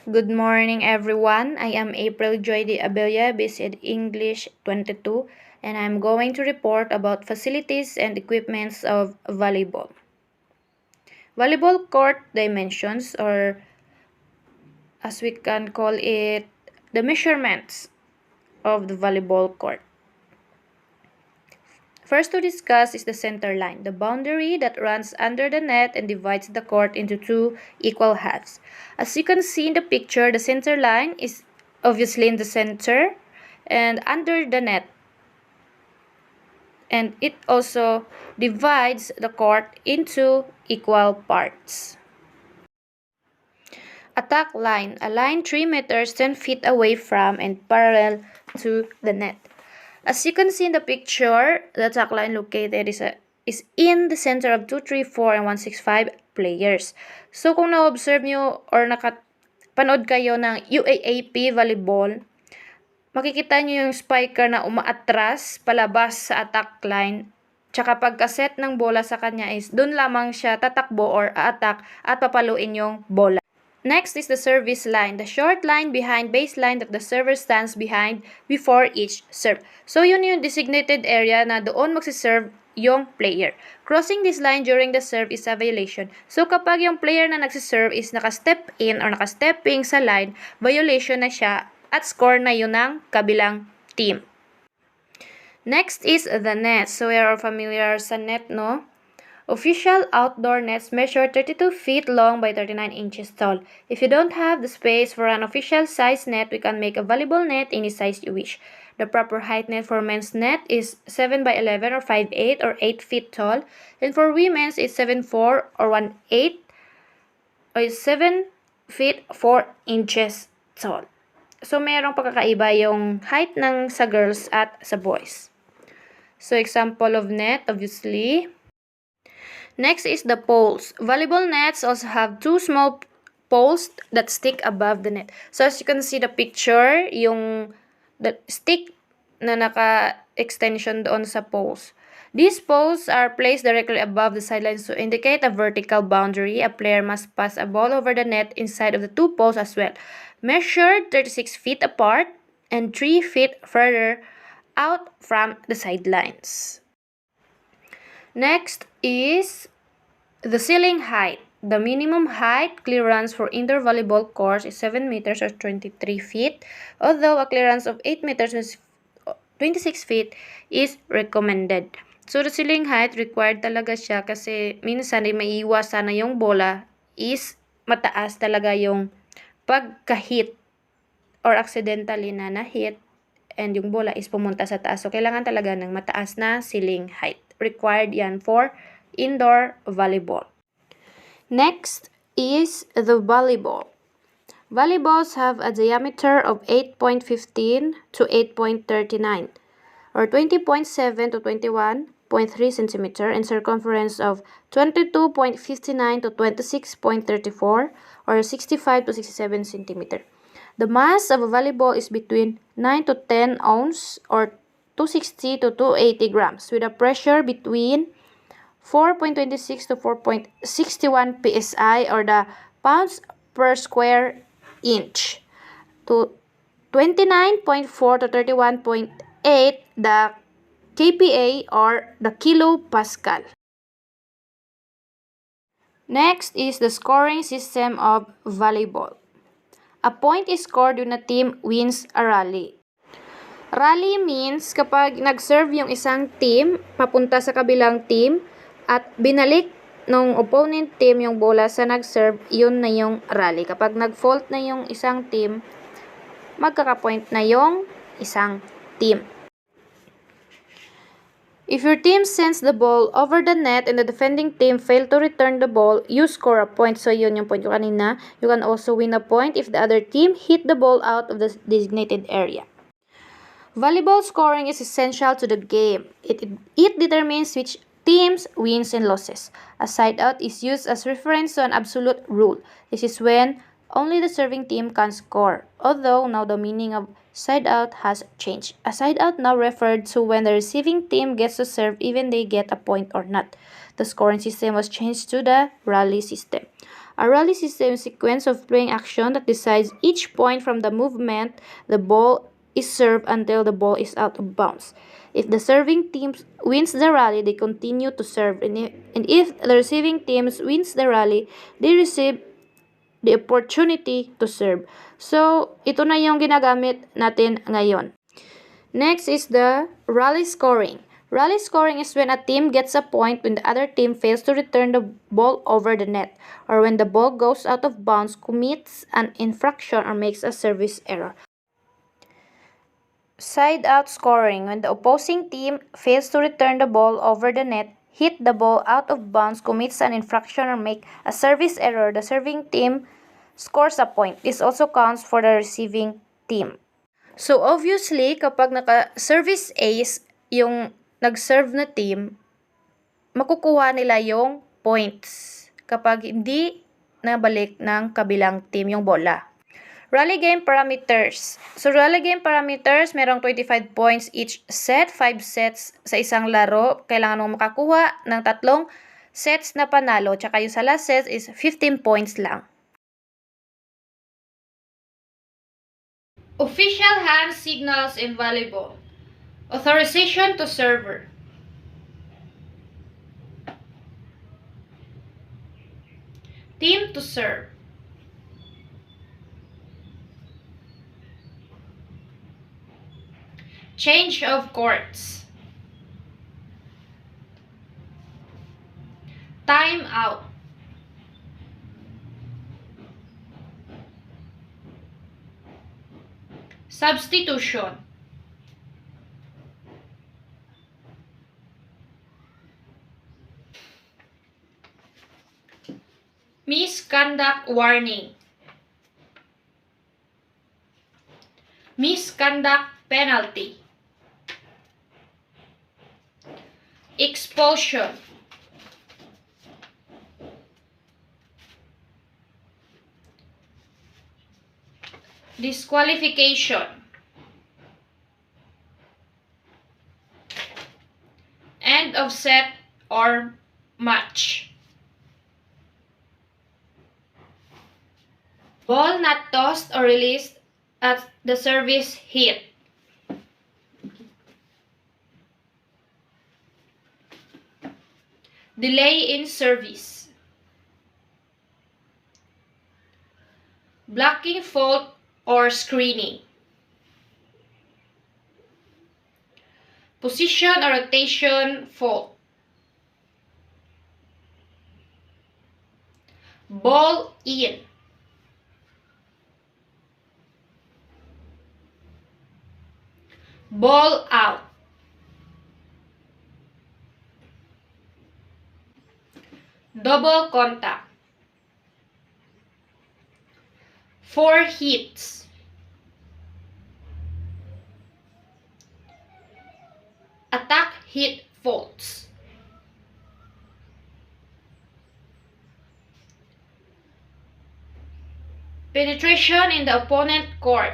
Good morning, everyone. I am April Joy de Abella, BSED English 22, and I'm going to report about facilities and equipments of volleyball. Volleyball court dimensions, or as we can call it, the measurements of the volleyball court. First to discuss is the center line, the boundary that runs under the net and divides the court into two equal halves. As you can see in the picture, the center line is obviously in the center and under the net. And it also divides the court into equal parts. Attack line, a line 3 meters 10 feet away from and parallel to the net. As you can see in the picture, the attack line located is in the center of 2, 3, 4, and 165 players. So kung na-observe nyo or nakapanood kayo ng UAAP volleyball, makikita nyo yung spiker na umaatras palabas sa attack line. Tsaka pagkaset ng bola sa kanya is dun lamang siya tatakbo or a-attack at papaluin yung bola. Next is the service line, the short line behind baseline that the server stands behind before each serve. So yun yung designated area na doon magsiserve yung player. Crossing this line during the serve is a violation. So kapag yung player na nagsiserve is nakastep in or nakastepping sa line, violation na siya at score na yun ng kabilang team. Next is the net. So we are familiar sa net, no? Official outdoor nets measure 32 feet long by 39 inches tall. If you don't have the space for an official size net, we can make a volleyball net any size you wish. The proper height net for men's net is 7 by 11 or 5'8" or 8 feet tall. And for women's, it's 7'4" or 1'8" or 7 feet 4 inches tall. So, merong pagkakaiba yung height ng sa girls at sa boys. So, example of net, obviously. Next is the poles. Volleyball nets also have two small poles that stick above the net. So as you can see the picture, yung the stick na naka-extension doon sa poles. These poles are placed directly above the sidelines to indicate a vertical boundary. A player must pass a ball over the net inside of the two poles as well. Measured 36 feet apart and 3 feet further out from the sidelines. Next is the ceiling height. The minimum height clearance for indoor volleyball courts is 7 meters or 23 feet, although a clearance of 8 meters or 26 feet is recommended. So the ceiling height required talaga siya kasi minsan ay maiiwasan na yung bola is mataas talaga yung pagka-hit or accidentally na na-hit and yung bola is pumunta sa taas. So kailangan talaga ng mataas na ceiling height. Required yan for indoor volleyball. Next is the volleyball. Volleyballs have a diameter of 8.15 to 8.39 or 20.7 to 21.3 cm and circumference of 22.59 to 26.34 or 65 to 67 cm. The mass of a volleyball is between 9 to 10 ounces or 260 to 280 grams with a pressure between 4.26 to 4.61 psi or the pounds per square inch to 29.4 to 31.8 the kPa or the kilopascal. Next is the scoring system of volleyball. A point is scored when a team wins a rally. Rally means kapag nag-serve yung isang team papunta sa kabilang team at binalik ng opponent team yung bola sa nag-serve, yun na yung rally. Kapag nag-fault na yung isang team, magkaka-point na yung isang team. If your team sends the ball over the net and the defending team failed to return the ball, you score a point. So yun yung point ko kanina. You can also win a point if the other team hit the ball out of the designated area. Volleyball scoring is essential to the game. It determines which teams wins and losses. A side out is used as reference to an absolute rule. This is when only the serving team can score. Although now the meaning of side out has changed. A side out now referred to when the receiving team gets to serve even they get a point or not. The scoring system was changed to the rally system. A rally system is a sequence of playing action that decides each point from the movement the ball is served until the ball is out of bounds. If the serving team wins the rally, they continue to serve. And if the receiving team wins the rally, they receive the opportunity to serve. So, ito na yung ginagamit natin ngayon. Next is the rally scoring. Rally scoring is when a team gets a point when the other team fails to return the ball over the net, or when the ball goes out of bounds, commits an infraction, or makes a service error. Side out scoring, when the opposing team fails to return the ball over the net, hit the ball out of bounds, commits an infraction, or make a service error, the serving team scores a point. This also counts for the receiving team. So obviously, kapag naka-service ace yung nag-serve na team, makukuha nila yung points kapag hindi nabalik ng kabilang team yung bola. Rally game parameters. So rally game parameters, merong 25 points each set, 5 sets sa isang laro. Kailangan mong makakuha ng 3 sets na panalo, tsaka yung sa last set is 15 points lang. Official hand signals in volleyball. Authorization to server. Team to serve. Change of courts. Time out. Substitution. Misconduct warning. Misconduct penalty. Expulsion. Disqualification. End of set or match. Ball not tossed or released at the service hit. Delay in service. Blocking fault or screening. Position or rotation fault. Ball in. Ball out. Double contact. 4 hits. Attack hit faults. Penetration in the opponent court.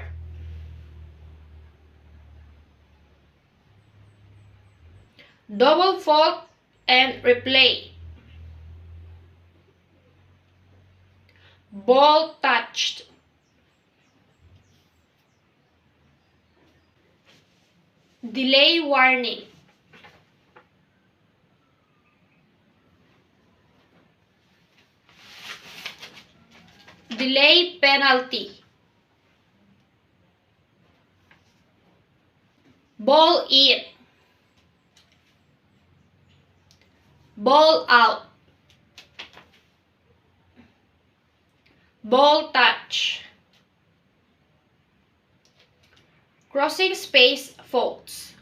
Double fault and replay. Ball touched. Delay warning. Delay penalty. Ball in. Ball out. Ball touch. Crossing space faults.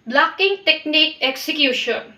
Blocking technique execution.